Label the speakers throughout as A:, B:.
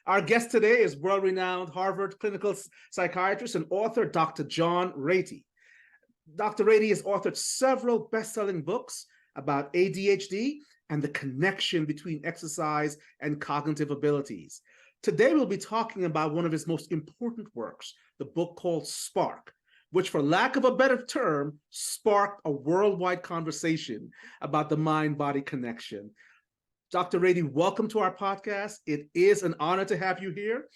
A: Our guest today is world-renowned Harvard clinical psychiatrist and author, Dr. John Ratey. Dr. Ratey has authored several best-selling books about ADHD and the connection between exercise and cognitive abilities. Today, we'll be talking about one of his most important works, the book called Spark, which, for lack of a better term, sparked a worldwide conversation about the mind-body connection. Dr. Ratey, welcome to our podcast. It is an honor to have you here.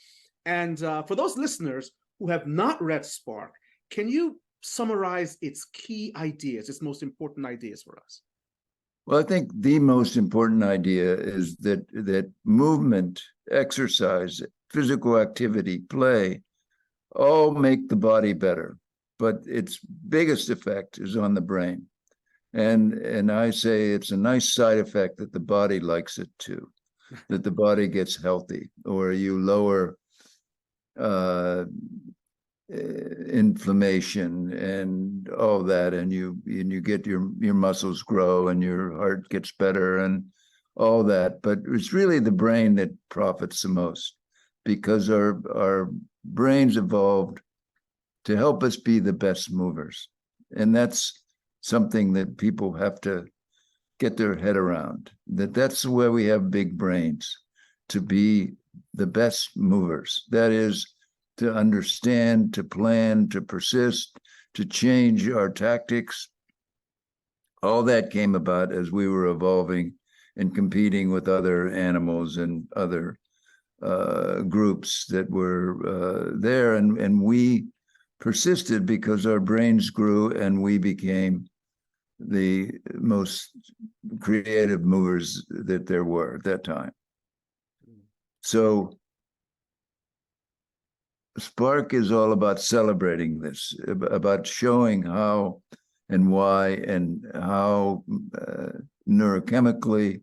A: And for those listeners who have not read Spark, can you summarize its key ideas, its most important ideas for us?
B: Well, I think the most important idea is that movement, exercise, physical activity, play, all make the body better. But its biggest effect is on the brain. And I say it's a nice side effect that the body likes it too, that the body gets healthy, or you lower inflammation and all that, and you get your muscles grow and your heart gets better and all that. But it's really the brain that profits the most, because our brains evolved to help us be the best movers. And that's something that people have to get their head around, that's where we have big brains, to be the best movers. That is, to understand, to plan, to persist, to change our tactics. All that came about as we were evolving and competing with other animals and other groups that were there. And we persisted because our brains grew and we became the most creative movers that there were at that time. So Spark is all about celebrating this, about showing how and why and how neurochemically,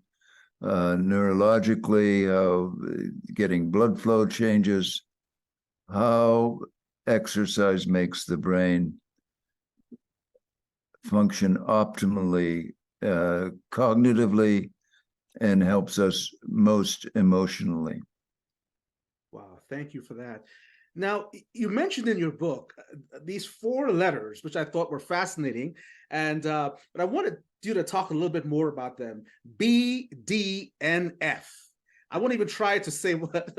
B: neurologically, how getting blood flow changes, how exercise makes the brain function optimally, cognitively, and helps us most emotionally.
A: Wow, thank you for that. Now, you mentioned in your book these 4 letters, which I thought were fascinating, and but I wanted you to talk a little bit more about them. B, D, and F. I won't even try to say what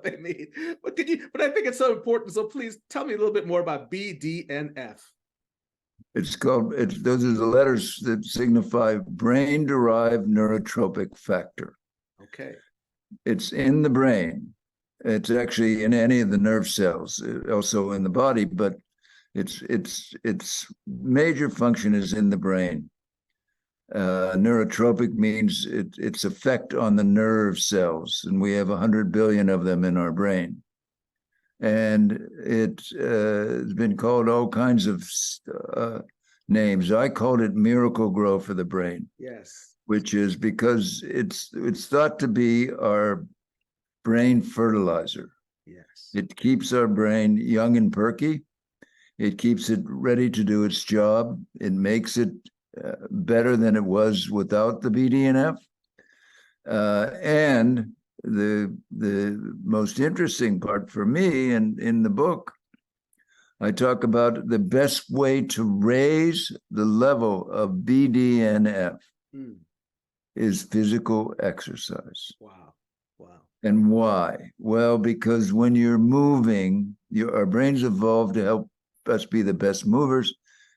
A: they mean, but But I think it's so important. So please tell me a little bit more about B, D, and F.
B: Those are the letters that signify brain-derived neurotropic factor.
A: Okay.
B: It's in the brain. It's actually in any of the nerve cells, also in the body, but its major function is in the brain. Neurotropic means its effect on the nerve cells, and we have 100 billion of them in our brain. And it has been called all kinds of names. I called it miracle grow for the brain.
A: Yes.
B: Which is because it's thought to be our brain fertilizer.
A: Yes.
B: It keeps our brain young and perky. It keeps it ready to do its job. It makes it better than it was without the BDNF. And the most interesting part for me, and in the book, I talk about the best way to raise the level of BDNF is physical exercise.
A: Wow. Wow.
B: And why? Well, because when you're moving, our brains evolved to help us be the best movers.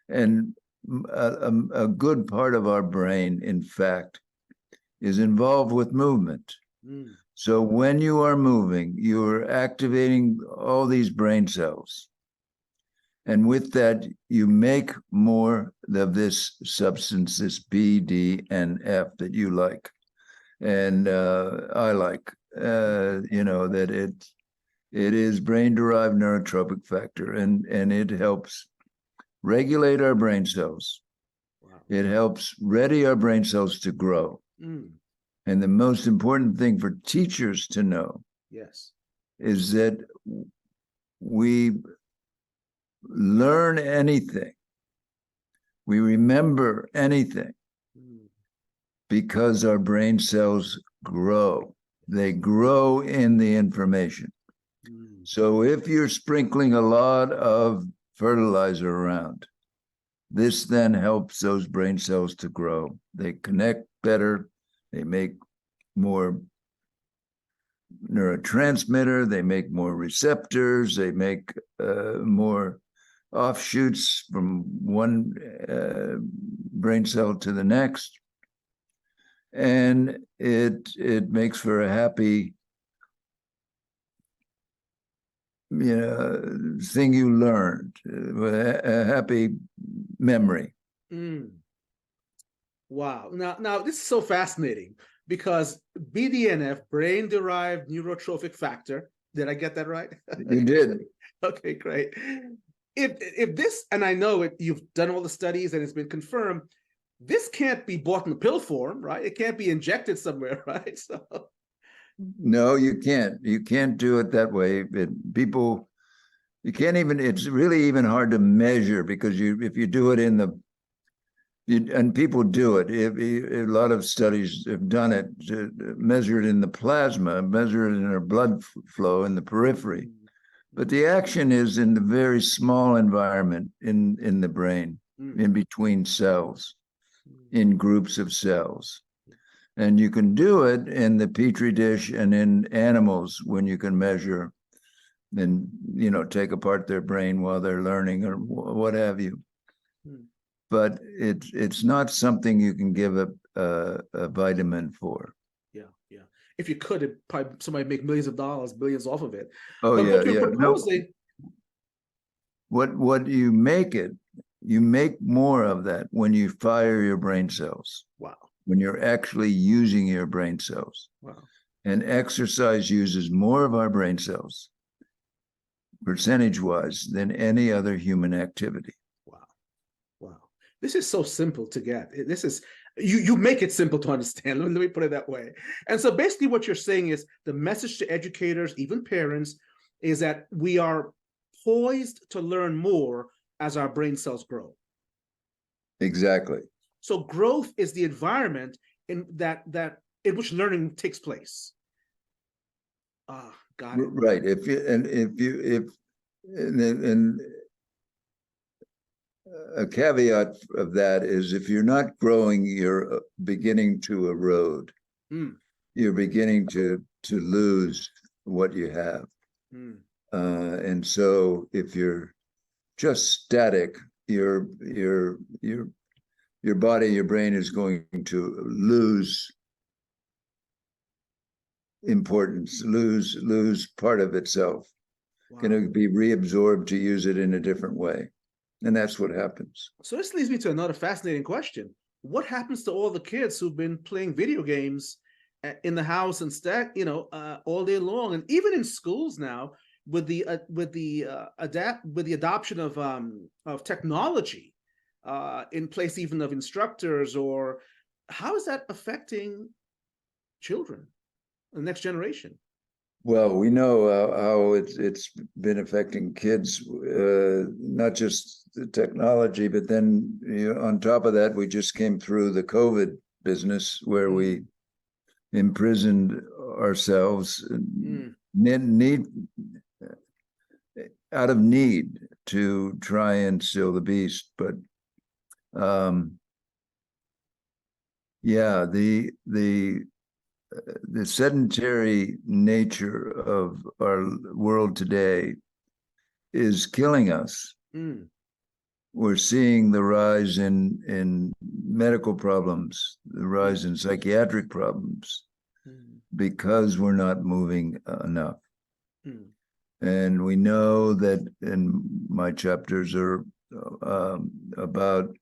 B: And a good part of our brain, in fact, is involved with movement. So when you are moving, you are activating all these brain cells. And with that, you make more of this substance, this BDNF that you like. And I like, that it is brain-derived neurotropic factor, and it helps regulate our brain cells. Wow. It helps ready our brain cells to grow. And the most important thing for teachers to know,
A: yes,
B: is that we learn anything, we remember anything, because our brain cells grow. They grow in the information. So if you're sprinkling a lot of fertilizer around, this then helps those brain cells to grow. They connect better. They make more neurotransmitter. They make more receptors. They make more offshoots from one brain cell to the next. And it makes for a happy, thing you learned, a happy memory.
A: Wow. Now this is so fascinating because BDNF, brain-derived neurotrophic factor. Did I get that right?
B: You did.
A: Okay, great. If this, and I know it, you've done all the studies and it's been confirmed, this can't be bought in the pill form, right? It can't be injected somewhere, right? So
B: no, you can't. You can't do it that way. You can't even. It's really even hard to measure because if you do it and people do it. A lot of studies have done it, to measure it in the plasma, measure it in our blood flow in the periphery. But the action is in the very small environment in the brain, in between cells, in groups of cells. And you can do it in the petri dish and in animals when you can measure and, take apart their brain while they're learning or what have you. But it's not something you can give a vitamin for.
A: Yeah. If you could, somebody make millions of dollars, billions off of it.
B: Oh,
A: but
B: yeah,
A: what you're proposing.
B: No. What you make more of that when you fire your brain cells.
A: Wow.
B: When you're actually using your brain cells.
A: Wow.
B: And exercise uses more of our brain cells, percentage-wise, than any other human activity.
A: Wow. This is so simple to get. This is, you make it simple to understand. Let me put it that way. And so basically what you're saying is the message to educators, even parents, is that we are poised to learn more as our brain cells grow.
B: Exactly.
A: So growth is the environment in which learning takes place. Got it.
B: Right. And a caveat of that is if you're not growing, you're beginning to erode. You're beginning to lose what you have. And so if you're just static, your body, your brain is going to lose importance, lose part of itself. Wow. Going to be reabsorbed to use it in a different way. And that's what happens.
A: So this leads me to another fascinating question. What happens to all the kids who've been playing video games in the house instead, all day long, and even in schools now with the adoption of technology in place even of instructors, or how is that affecting children, the next generation?
B: Well, we know how it's been affecting kids, not just the technology, but then on top of that, we just came through the COVID business where we imprisoned ourselves out of need to try and still the beast. But the sedentary nature of our world today is killing us. We're seeing the rise in medical problems, the rise in psychiatric problems, because we're not moving enough. And we know that, and my chapters are about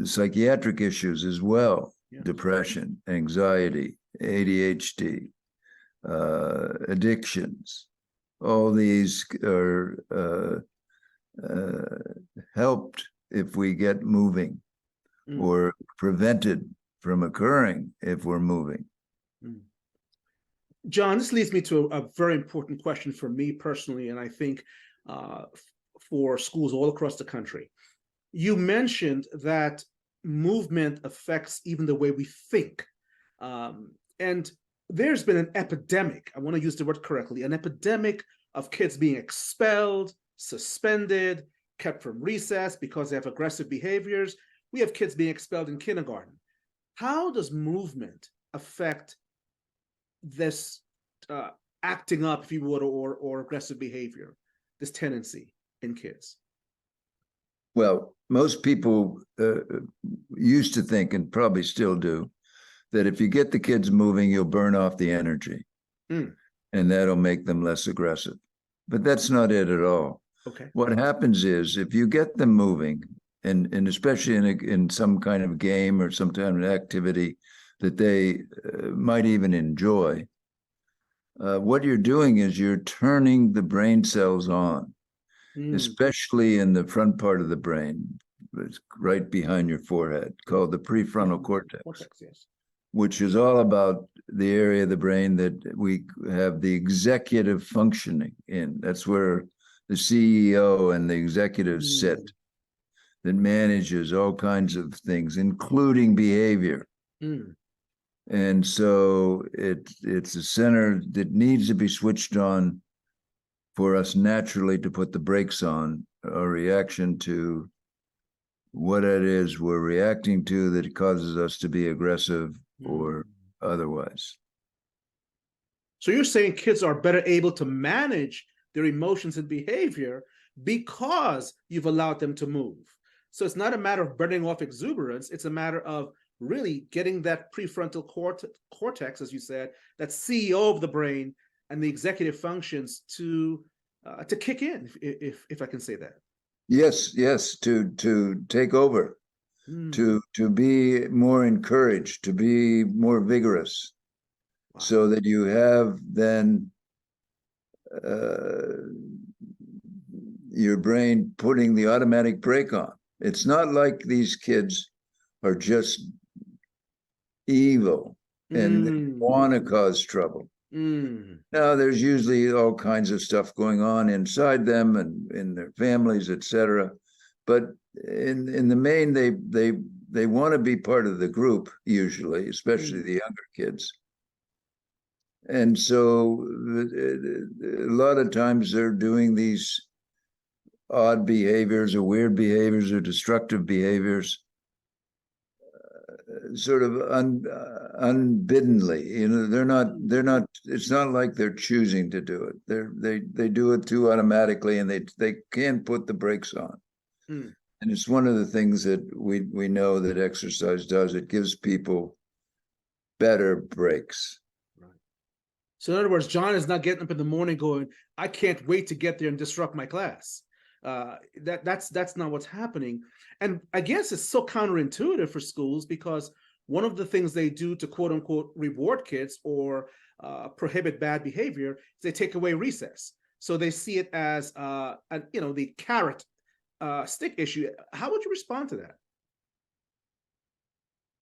B: psychiatric issues as well. Depression, anxiety, ADHD, addictions. All these are helped if we get moving, or prevented from occurring if we're moving.
A: John, this leads me to a very important question for me personally, and I think for schools all across the country. You mentioned that movement affects even the way we think. And there's been an epidemic, I want to use the word correctly, an epidemic of kids being expelled, suspended, kept from recess because they have aggressive behaviors. We have kids being expelled in kindergarten. How does movement affect this acting up, if you would, or aggressive behavior, this tendency in kids?
B: Well, most people used to think, and probably still do, that if you get the kids moving, you'll burn off the energy, and that'll make them less aggressive. But that's not it at all.
A: Okay.
B: What happens is if you get them moving, and especially in some kind of game or some kind of activity that they might even enjoy, what you're doing is you're turning the brain cells on, especially in the front part of the brain, it's right behind your forehead, called the prefrontal cortex,
A: yes,
B: which is all about the area of the brain that we have the executive functioning in. That's where the CEO and the executives sit, that manages all kinds of things, including behavior. And so it's a center that needs to be switched on for us naturally to put the brakes on a reaction to what it is we're reacting to that causes us to be aggressive or otherwise.
A: So you're saying kids are better able to manage their emotions and behavior because you've allowed them to move. So it's not a matter of burning off exuberance. It's a matter of really getting that prefrontal cortex, as you said, that CEO of the brain and the executive functions to kick in, if I can say that.
B: Yes, to take over, to be more encouraged, to be more vigorous, so that you have then your brain putting the automatic brake on. It's not like these kids are just evil and want to cause trouble. Now, there's usually all kinds of stuff going on inside them and in their families, etc. But in the main, they want to be part of the group, usually, especially the younger kids. And so a lot of times they're doing these odd behaviors or weird behaviors or destructive behaviors sort of unbiddenly. You know, they're not, it's not like they're choosing to do it. They do it too automatically, and they can't put the brakes on. And it's one of the things that we know that exercise does. It gives people better brakes.
A: Right. So in other words, John is not getting up in the morning going, I can't wait to get there and disrupt my class. That's not what's happening. And I guess it's so counterintuitive for schools, because one of the things they do to quote unquote reward kids or prohibit bad behavior is they take away recess. So they see it as the carrot stick issue. How would you respond to that?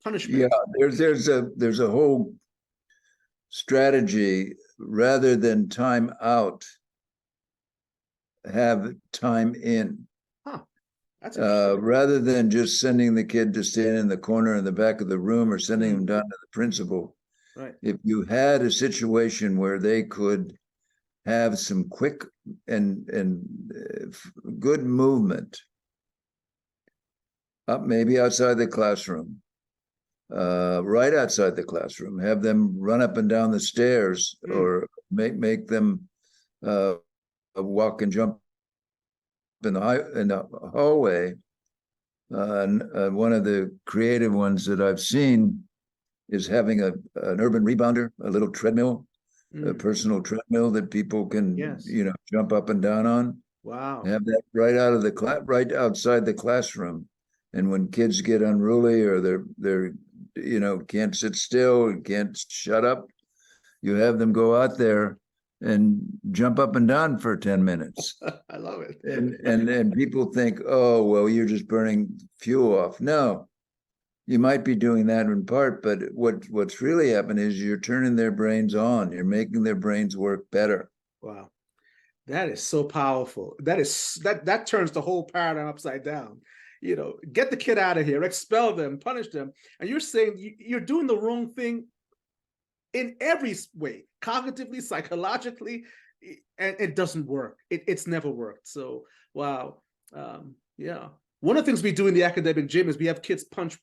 A: Punishment.
B: Yeah, there's a whole strategy. Rather than time out, have time in.
A: That's
B: rather than just sending the kid to stand in the corner in the back of the room or sending them down to the principal.
A: Right.
B: If you had a situation where they could have some quick and good movement up, maybe outside the classroom, right outside the classroom, have them run up and down the stairs, or make them walk and jump in the hallway. One of the creative ones that I've seen is having an urban rebounder, a little treadmill, a personal treadmill that people can jump up and down on.
A: Wow.
B: Have that right out of the right outside the classroom. And when kids get unruly or they're can't sit still and can't shut up, you have them go out there and jump up and down for 10 minutes.
A: I love it.
B: And people think, oh, well, you're just burning fuel off. No, you might be doing that in part, but what's really happening is you're turning their brains on. You're making their brains work better.
A: Wow. That is so powerful. That turns the whole paradigm upside down. get the kid out of here, expel them, punish them. And you're saying you're doing the wrong thing in every way, cognitively, psychologically, and it doesn't work. It's never worked. So, wow. Yeah. One of the things we do in the academic gym is we have kids punch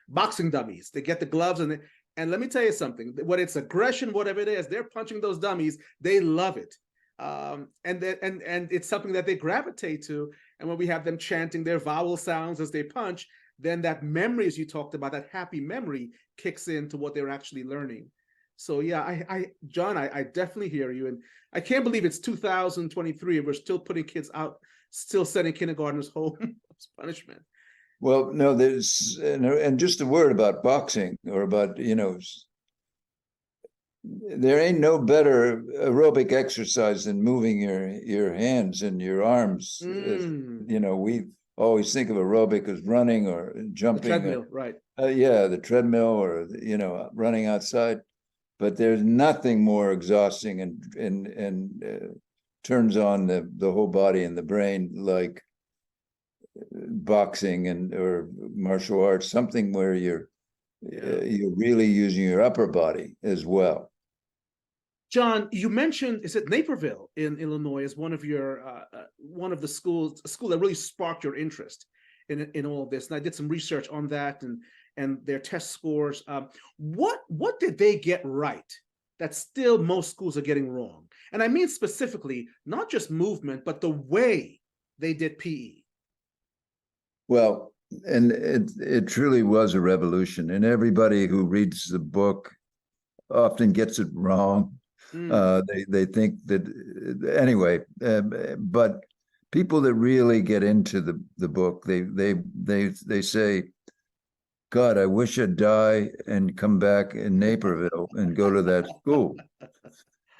A: boxing dummies. They get the gloves and let me tell you something, whether it's aggression, whatever it is, they're punching those dummies. They love it. And it's something that they gravitate to. And when we have them chanting their vowel sounds as they punch, then that memory, as you talked about, that happy memory kicks into what they're actually learning. So yeah, John, I definitely hear you. And I can't believe it's 2023 and we're still putting kids out, still sending kindergartners home as punishment.
B: Well, no, there's, and just a word about boxing or about, there ain't no better aerobic exercise than moving your hands and your arms. We always think of aerobic as running or jumping.
A: The treadmill, right.
B: Yeah, the treadmill or, running outside. But there's nothing more exhausting and turns on the whole body and the brain like boxing or martial arts, something where you're really using your upper body as well.
A: John, you mentioned, is it Naperville in Illinois as one of the schools, a school that really sparked your interest in all of this. And I did some research on that and their test scores. What did they get right that still most schools are getting wrong? And I mean specifically, not just movement, but the way they did PE.
B: Well, and it truly was a revolution. And everybody who reads the book often gets it wrong. They think that anyway, but people that really get into the book, they say, God, I wish I'd die and come back in Naperville and go to that school.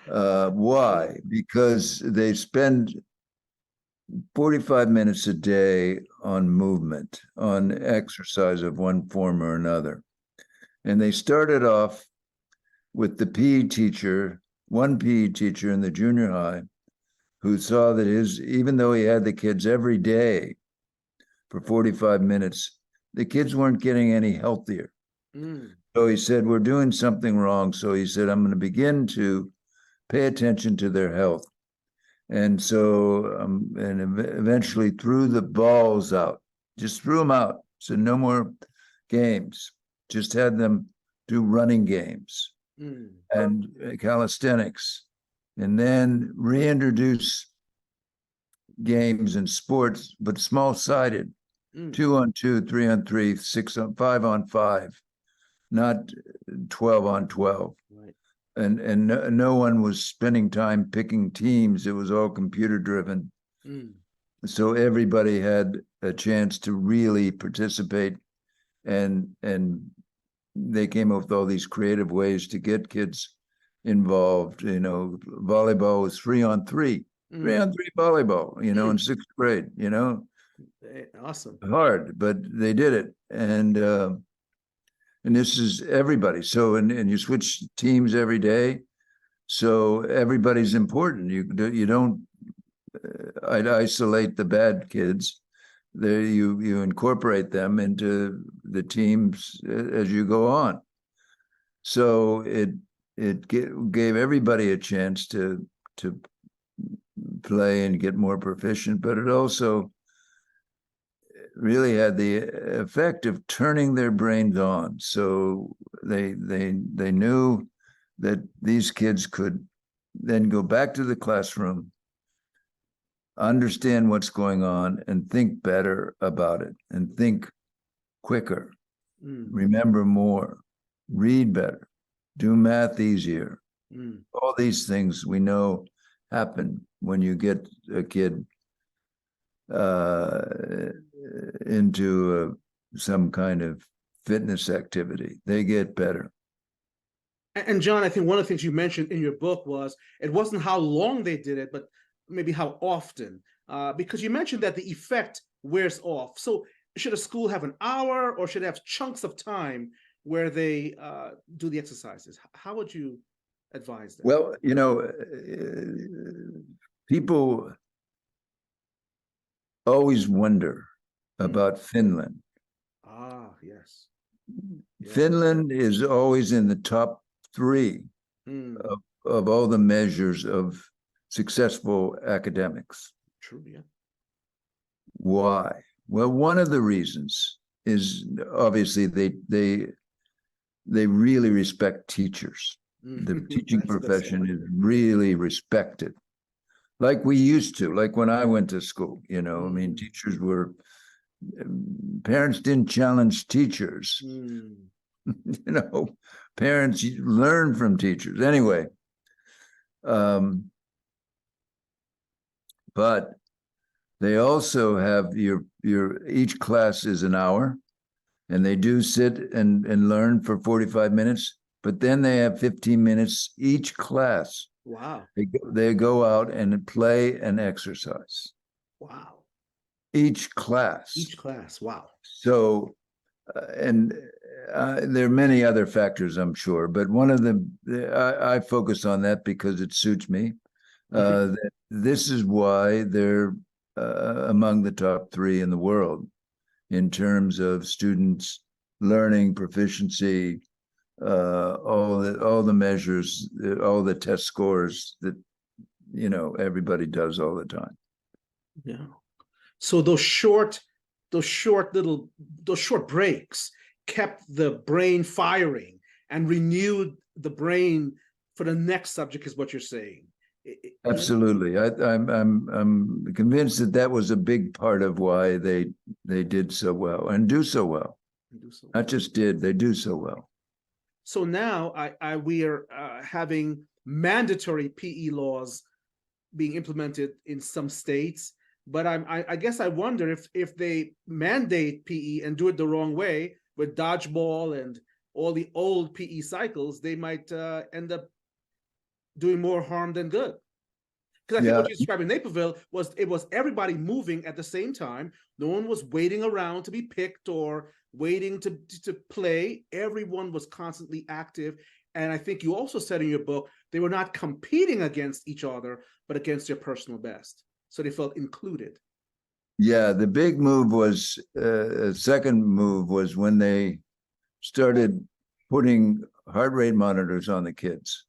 B: Why? Because they spend 45 minutes a day on movement, on exercise of one form or another. And they started off with the PE teacher, one PE teacher in the junior high, who saw that even though he had the kids every day for 45 minutes, the kids weren't getting any healthier. So he said, we're doing something wrong. So he said, I'm going to begin to pay attention to their health. And so, and eventually threw the balls out, just threw them out. So no more games, just had them do running games and calisthenics, and then reintroduce games and sports, but small-sided, 2-on-2, 3-on-3, 5-on-5, not 12-on-12.
A: Right.
B: And no one was spending time picking teams. It was all computer driven. So everybody had a chance to really participate, and they came up with all these creative ways to get kids involved. Volleyball was 3-on-3, 3-on-3 volleyball, in sixth grade,
A: Awesome.
B: hard, but they did it. And this is everybody. So, and you switch teams every day. So everybody's important. You don't isolate the bad kids. There you incorporate them into the teams as you go on. So it gave everybody a chance to play and get more proficient, but it also really had the effect of turning their brains on. So they knew that these kids could then go back to the classroom, understand what's going on, and think better about it, and think quicker, remember more, read better, do math easier. All these things we know happen when you get a kid into some kind of fitness activity. They get better.
A: And John, I think one of the things you mentioned in your book was it wasn't how long they did it, but maybe how often, because you mentioned that the effect wears off. So should a school have an hour, or should it have chunks of time where they do the exercises? How would you advise them?
B: Well, people always wonder about Finland.
A: Ah, yes. Yes.
B: Finland is always in the top 3 of all the measures of successful academics.
A: True, yeah.
B: Why? Well, one of the reasons is obviously they really respect teachers. The teaching profession is really respected, like we used to, like when I went to school. I mean, teachers were, parents didn't challenge teachers. Parents learn from teachers anyway. But they also have your each class is an hour, and they do sit and learn for 45 minutes, but then they have 15 minutes each class.
A: Wow.
B: They go out and play and exercise.
A: Wow.
B: Each class.
A: Wow.
B: So, there are many other factors, I'm sure, but one of them, I focus on that because it suits me. This is why they're among the top 3 in the world in terms of students learning, proficiency, all the measures, all the test scores that everybody does all the time.
A: Yeah. So those short breaks kept the brain firing and renewed the brain for the next subject, is what you're saying.
B: Absolutely. I'm convinced that was a big part of why they did so well and do so well. Not just did, they do so well.
A: So now we are having mandatory PE laws being implemented in some states, but I guess I wonder if they mandate PE and do it the wrong way with dodgeball and all the old PE cycles, they might end up doing more harm than good. Because I think what you described in Naperville was everybody moving at the same time. No one was waiting around to be picked or waiting to play. Everyone was constantly active. And I think you also said in your book, they were not competing against each other, but against their personal best. So they felt included.
B: Yeah, the big move was, second move was when they started putting heart rate monitors on the kids.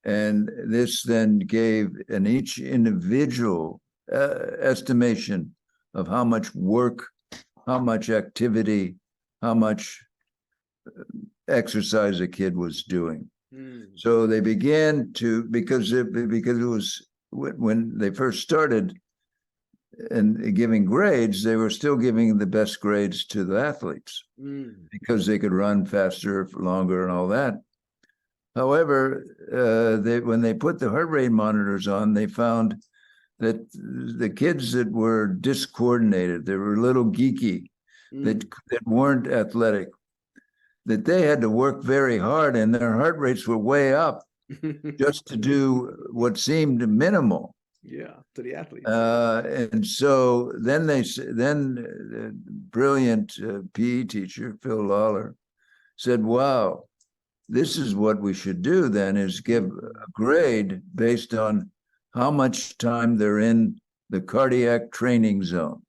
B: And this then gave an each individual estimation of how much work, how much activity, how much exercise a kid was doing. So they began to, because it was when they first started and giving grades, they were still giving the best grades to the athletes because they could run faster, longer, and all that. However, when they put the heart rate monitors on, they found that the kids that were discoordinated, they were a little geeky, that weren't athletic, that they had to work very hard and their heart rates were way up just to do what seemed minimal.
A: Yeah, to the athletes.
B: And so then the brilliant PE teacher, Phil Lawler, said, wow, this is what we should do then, is give a grade based on how much time they're in the cardiac training zone.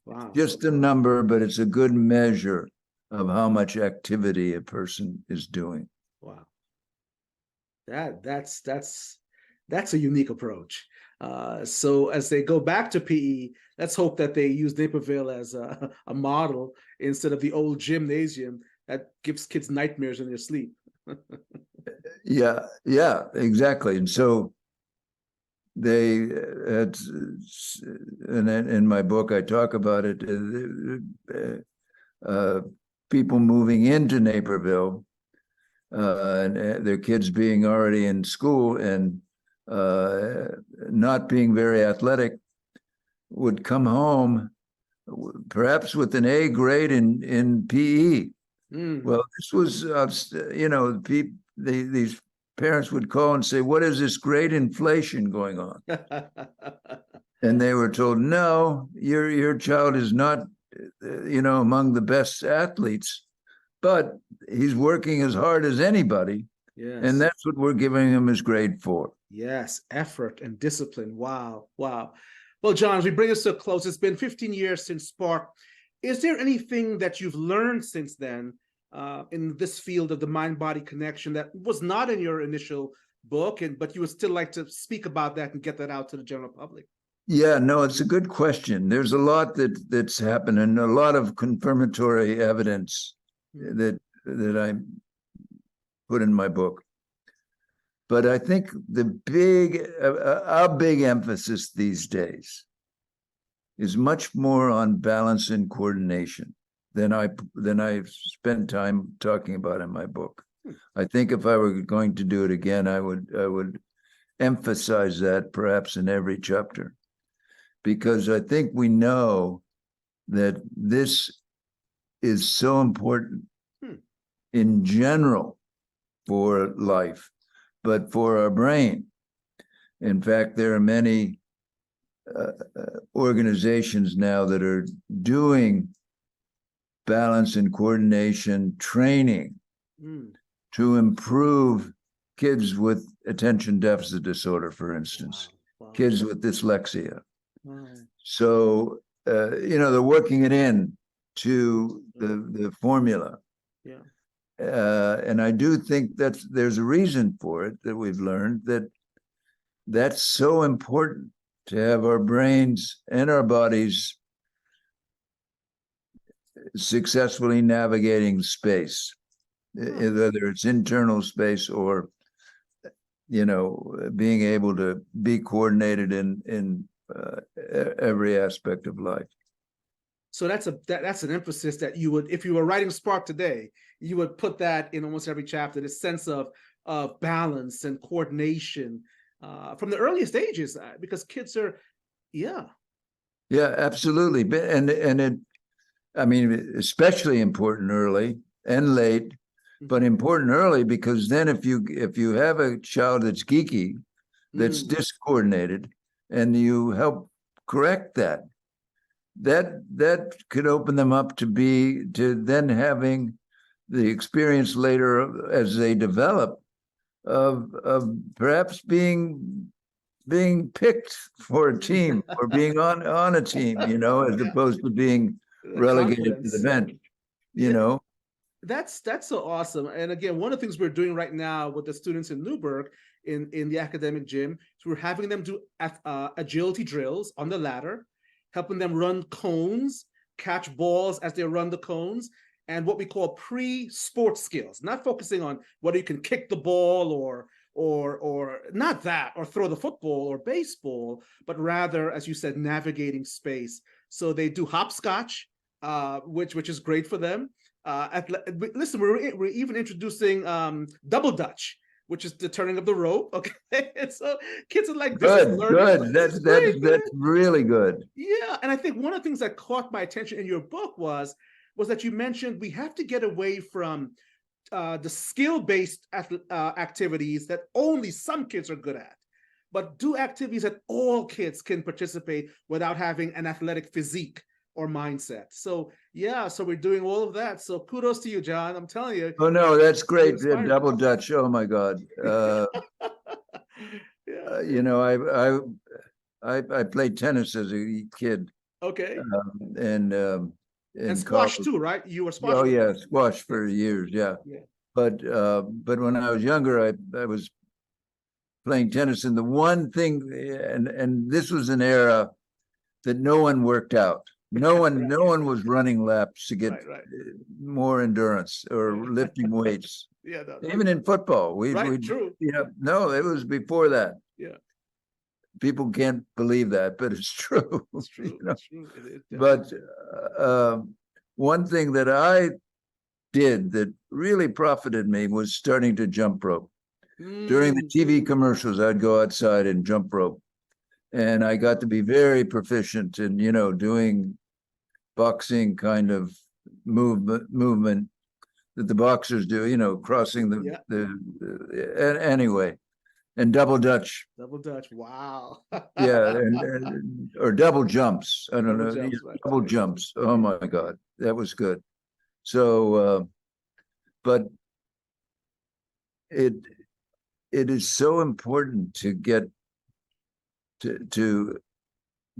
A: Wow.
B: Just a number, but it's a good measure of how much activity a person is doing.
A: Wow. That's a unique approach. So as they go back to PE, let's hope that they use Naperville as a model instead of the old gymnasium that gives kids nightmares in their sleep.
B: Yeah, exactly. And so they had, and in my book I talk about it, people moving into Naperville and their kids being already in school and not being very athletic would come home perhaps with an A grade in PE. Well, this was, these parents would call and say, what is this grade inflation going on? And they were told, no, your child is not, among the best athletes, but he's working as hard as anybody. Yes. And that's what we're giving him as grade 4.
A: Yes, effort and discipline. Wow. Well, John, as we bring us to a close, it's been 15 years since Spark. Is there anything that you've learned since then in this field of the mind-body connection that was not in your initial book, but you would still like to speak about that and get that out to the general public?
B: Yeah, no, it's a good question. There's a lot that's happened, and a lot of confirmatory evidence that I put in my book. But I think our big emphasis these days is much more on balance and coordination than I spend time talking about in my book. I think if I were going to do it again, I would emphasize that perhaps in every chapter, because I think we know that this is so important in general for life, but for our brain. In fact, there are many organizations now that are doing balance and coordination training to improve kids with attention deficit disorder, for instance, kids with dyslexia. So, they're working it in to the formula. And I do think that there's a reason for it, that we've learned that's so important to have our brains and our bodies successfully navigating space, whether it's internal space or, being able to be coordinated in every aspect of life.
A: So that's an emphasis that you would, if you were writing Spark today, you would put that in almost every chapter, this sense of balance and coordination from the earliest ages, because kids are, yeah,
B: absolutely. And it, I mean, especially important early and late, but important early, because then if you have a child that's geeky, that's discoordinated, and you help correct that could open them up to then having the experience later as they develop of perhaps being picked for a team or being on a team, as opposed to being relegated to the bench,
A: That's so awesome. And again, one of the things we're doing right now with the students in Newburgh in the academic gym is we're having them do agility drills on the ladder, helping them run cones, catch balls as they run the cones, and what we call pre-sports skills, not focusing on whether you can kick the ball or not that, or throw the football or baseball, but rather, as you said, navigating space. So they do hopscotch, which is great for them. Listen, we're even introducing double dutch, which is the turning of the rope. Okay, and so kids are like, "This is learning."
B: Good. That's really good.
A: Yeah, and I think one of the things that caught my attention in your book was that you mentioned we have to get away from the skill-based activities that only some kids are good at, but do activities that all kids can participate without having an athletic physique or mindset. So we're doing all of that. So kudos to you, John. I'm telling you.
B: Oh no, that's great. Double Dutch. Oh my God. I played tennis as a kid.
A: Okay.
B: And
A: squash
B: college
A: too, right? You were squash.
B: Oh yeah, squash for years. Yeah. But when I was younger, I was playing tennis, and the one thing, and this was an era that no one worked out. No one was running laps to get more endurance or lifting weights. Even in football, we
A: true.
B: No, it was before that.
A: Yeah.
B: People can't believe that, but it's true.
A: It's true.
B: It's true. But one thing that I did that really profited me was starting to jump rope. During the TV commercials, I'd go outside and jump rope. And I got to be very proficient in, doing boxing kind of movement that the boxers do, crossing anyway, and double Dutch.
A: Double Dutch, wow.
B: Yeah, or double jumps. I don't know. Double jumps. Oh my God, that was good. So, but it is so important to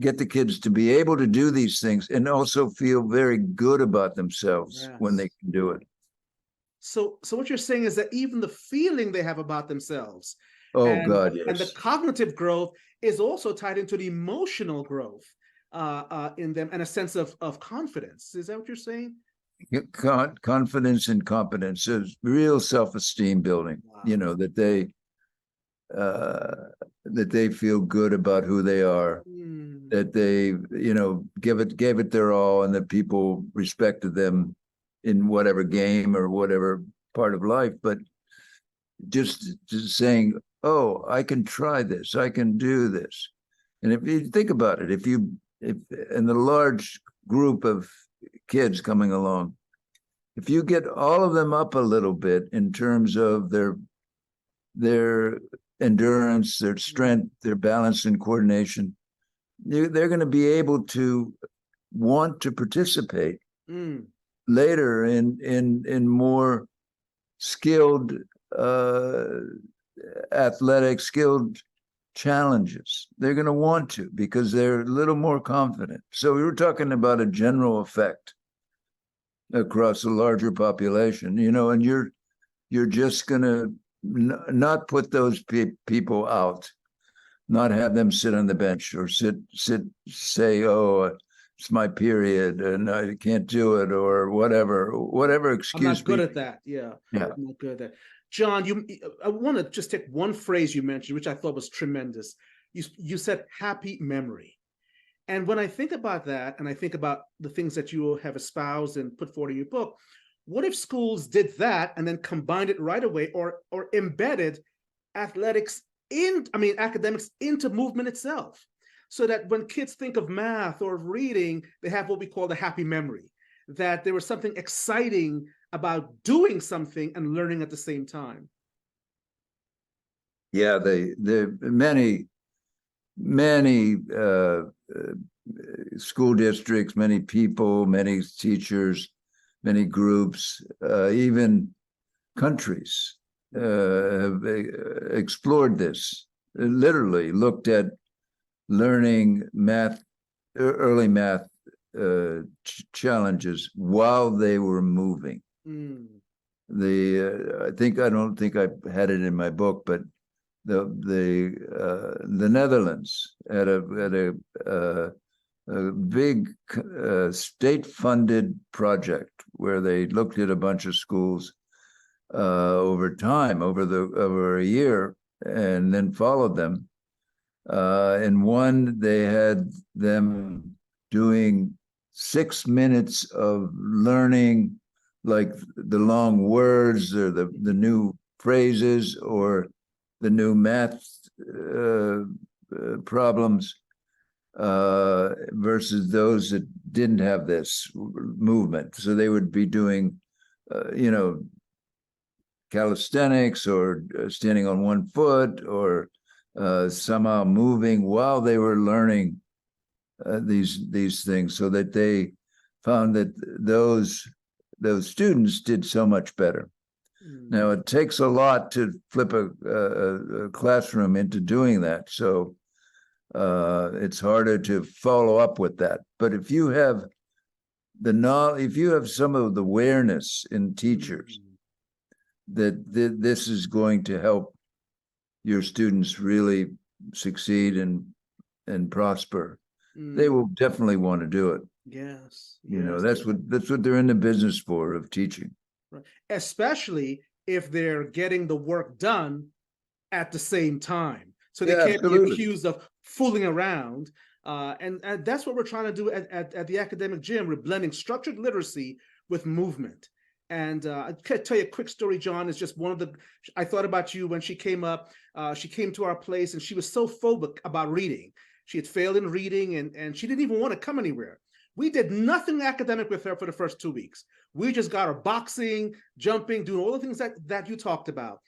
B: get the kids to be able to do these things and also feel very good about themselves when they
A: Yes.
B: can do it.
A: So what you're saying is that even the feeling they have about themselves
B: Oh
A: and
B: God,
A: and the
B: yes.
A: cognitive growth is also tied into the emotional growth in them and a sense of confidence. Is that what you're saying?
B: Confidence and competence is real self-esteem building,
A: Wow.
B: uh, that they feel good about who they are,
A: Hmm.
B: that they, gave it their all, and that people respected them in whatever game or whatever part of life. But just saying, oh, I can try this, I can do this. And if you think about it, if in the large group of kids coming along, if you get all of them up a little bit in terms of their endurance, their strength, their balance and coordination, they're going to be able to want to participate
A: Mm.
B: later in more skilled uh, athletic, skilled challenges. They're going to want to because they're a little more confident. So we were talking about a general effect across a larger population, and you're just going to not put those people out, not have them sit on the bench or say, oh, it's my period and I can't do it, or whatever
A: I'm
B: excuse
A: not good
B: people.
A: at that. Yeah,
B: Yeah.
A: I'm not good at that. John, I want to just take one phrase you mentioned, which I thought was tremendous. You said happy memory. And when I think about that, and I think about the things that you have espoused and put forward in your book, what if schools did that and then combined it right away, or embedded athletics academics into movement itself, so that when kids think of math or reading, they have what we call the happy memory, that there was something exciting about doing something and learning at the same time.
B: Yeah, the many school districts, many people, many teachers, many groups, even countries have explored this, literally looked at learning early math challenges while they were moving.
A: Mm.
B: I don't think I had it in my book, but the Netherlands had a big state-funded project where they looked at a bunch of schools over time, over a year, and then followed them. In one, they had them doing 6 minutes of learning, like the long words or the new phrases or the new math problems, versus those that didn't have this movement. So they would be doing, calisthenics or standing on one foot or somehow moving while they were learning these things, so that they found that those students did so much better. Now, it takes a lot to flip a classroom into doing that. So it's harder to follow up with that. But if you have if you have some of the awareness in teachers that this is going to help your students really succeed and prosper, they will definitely want to do it.
A: Yes,
B: Yes.
A: yes.
B: That's what they're in the business for, of teaching.
A: Right. Especially if they're getting the work done at the same time. So they
B: Yeah,
A: can't be
B: absolutely.
A: accused of fooling around. And that's what we're trying to do at the academic gym. We're blending structured literacy with movement. And I can tell you a quick story, John. Is just one of the, I thought about you when she came up. She came to our place and she was so phobic about reading. She had failed in reading and she didn't even want to come anywhere. We did nothing academic with her for the first 2 weeks. We just got her boxing, jumping, doing all the things that you talked about.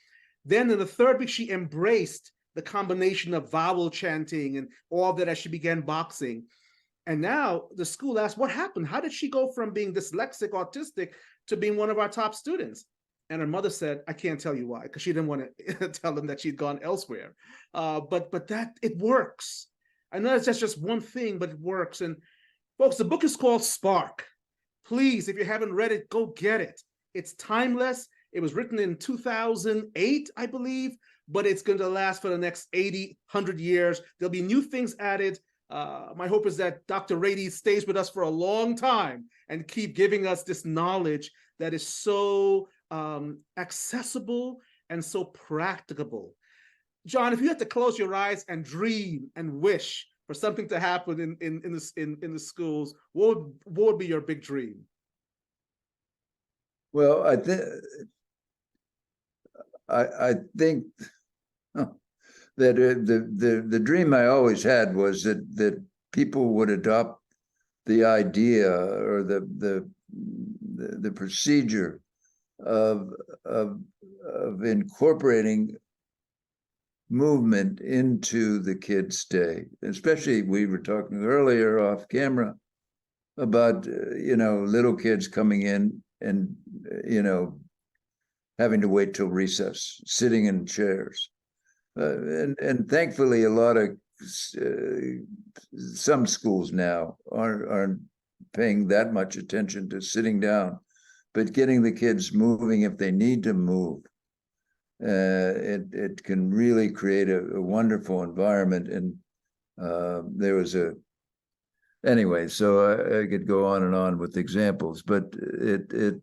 A: Then in the third week, she embraced the combination of vowel chanting and all that as she began boxing. And now the school asked, what happened? How did she go from being dyslexic, autistic, to being one of our top students? And her mother said, I can't tell you why, because she didn't want to tell them that she'd gone elsewhere. But that it works. I know that's just one thing, but it works. And folks, the book is called Spark. Please, if you haven't read it, go get it. It's timeless. It was written in 2008, I believe, but it's going to last for the next 80, 100 years. There'll be new things added. My hope is that Dr. Ratey stays with us for a long time and keep giving us this knowledge that is so accessible and so practicable. John, if you had to close your eyes and dream and wish for something to happen in the schools, what would be your big dream?
B: Well, I think that the dream I always had was that people would adopt the idea or the procedure of incorporating movement into the kids' day. Especially, we were talking earlier off camera about little kids coming in and having to wait till recess, sitting in chairs, and thankfully a lot of some schools now aren't paying that much attention to sitting down, but getting the kids moving if they need to move. It can really create a wonderful environment. And there was anyway, so I could go on and on with examples, but it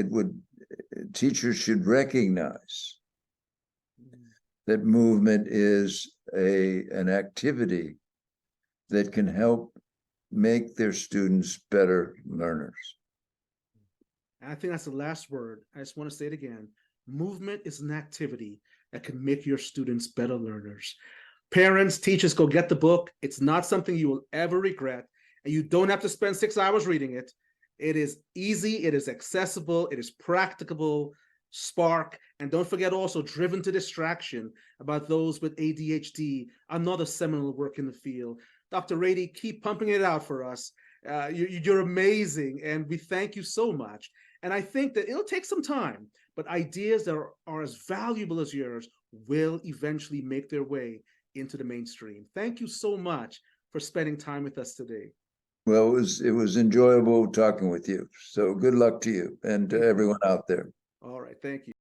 B: would, teachers should recognize that movement is an activity that can help make their students better learners.
A: And I think that's the last word. I just want to say it again. Movement is an activity that can make your students better learners. Parents, teachers, go get the book. It's not something you will ever regret, and you don't have to spend 6 hours reading it. It is easy, it is accessible, it is practicable. Spark, and don't forget also Driven to Distraction about those with ADHD, another seminal work in the field. Dr. Ratey, keep pumping it out for us. You're amazing, and we thank you so much. And I think that it'll take some time, but ideas that are as valuable as yours will eventually make their way into the mainstream. Thank you so much for spending time with us today.
B: Well, it was enjoyable talking with you. So good luck to you and to everyone out there.
A: All right, thank you.